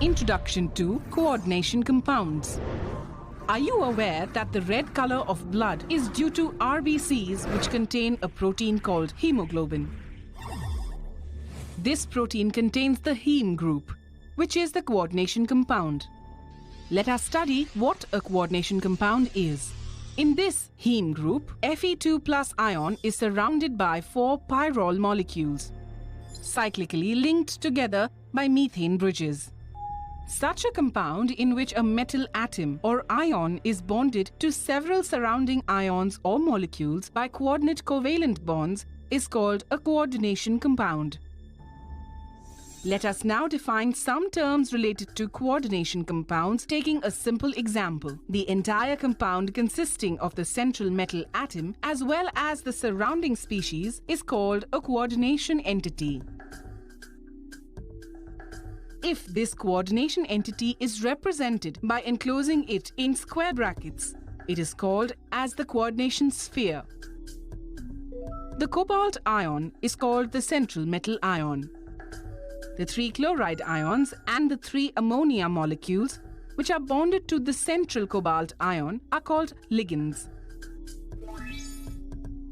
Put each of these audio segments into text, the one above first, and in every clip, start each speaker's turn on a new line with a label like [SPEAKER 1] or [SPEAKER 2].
[SPEAKER 1] Introduction to coordination compounds. Are you aware that the red color of blood is due to RBCs which contain a protein called hemoglobin? This protein contains the heme group, which is the coordination compound. Let us study what a coordination compound is. In this heme group, Fe2+ ion is surrounded by 4 pyrrole molecules, cyclically linked together by methane bridges. Such a compound in which a metal atom or ion is bonded to several surrounding ions or molecules by coordinate covalent bonds is called a coordination compound. Let us now define some terms related to coordination compounds, taking a simple example. The entire compound consisting of the central metal atom as well as the surrounding species is called a coordination entity. If this coordination entity is represented by enclosing it in square brackets, it is called as the coordination sphere. The cobalt ion is called the central metal ion. The 3 chloride ions and the 3 ammonia molecules, which are bonded to the central cobalt ion, are called ligands.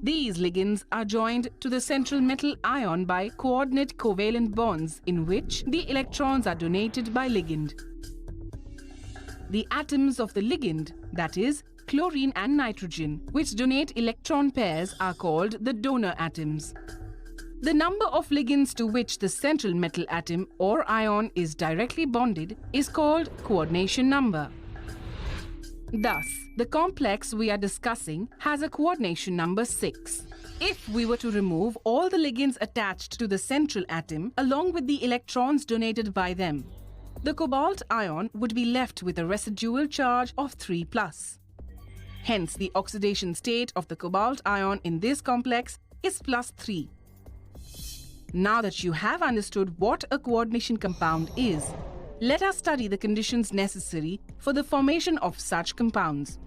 [SPEAKER 1] These ligands are joined to the central metal ion by coordinate covalent bonds in which the electrons are donated by ligand. The atoms of the ligand, that is, chlorine and nitrogen, which donate electron pairs are called the donor atoms. The number of ligands to which the central metal atom or ion is directly bonded is called coordination number. Thus, the complex we are discussing has a coordination number 6. If we were to remove all the ligands attached to the central atom along with the electrons donated by them, the cobalt ion would be left with a residual charge of 3+. Hence, the oxidation state of the cobalt ion in this complex is +3. Now that you have understood what a coordination compound is, let us study the conditions necessary for the formation of such compounds.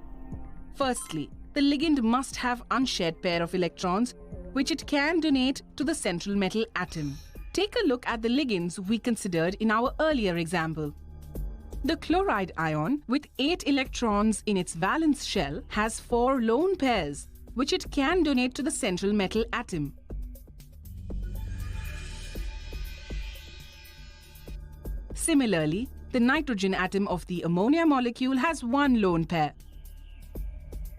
[SPEAKER 1] Firstly, the ligand must have unshared pair of electrons which it can donate to the central metal atom. Take a look at the ligands we considered in our earlier example. The chloride ion with 8 electrons in its valence shell has 4 lone pairs which it can donate to the central metal atom. Similarly, the nitrogen atom of the ammonia molecule has 1 lone pair.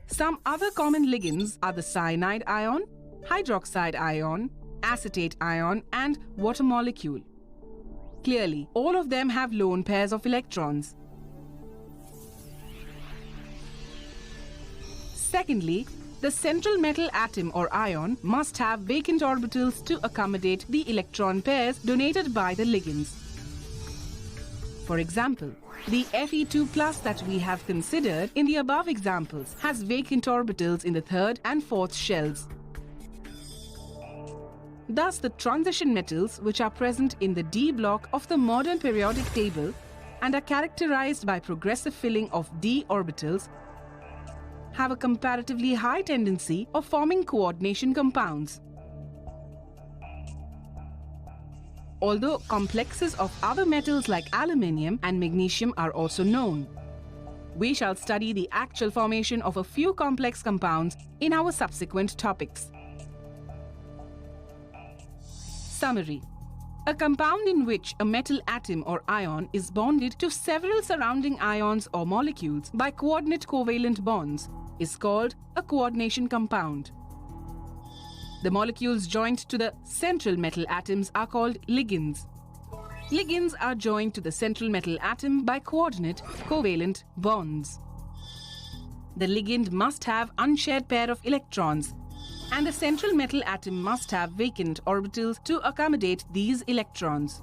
[SPEAKER 1] Some other common ligands are the cyanide ion, hydroxide ion, acetate ion, and water molecule. Clearly, all of them have lone pairs of electrons. Secondly, the central metal atom or ion must have vacant orbitals to accommodate the electron pairs donated by the ligands. For example, the Fe2+ that we have considered in the above examples has vacant orbitals in the 3rd and 4th shells. Thus, the transition metals which are present in the D block of the modern periodic table and are characterized by progressive filling of D orbitals have a comparatively high tendency of forming coordination compounds. Although complexes of other metals like aluminium and magnesium are also known. We shall study the actual formation of a few complex compounds in our subsequent topics. Summary. A compound in which a metal atom or ion is bonded to several surrounding ions or molecules by coordinate covalent bonds is called a coordination compound. The molecules joined to the central metal atoms are called ligands. Ligands are joined to the central metal atom by coordinate covalent bonds. The ligand must have unshared pair of electrons, and the central metal atom must have vacant orbitals to accommodate these electrons.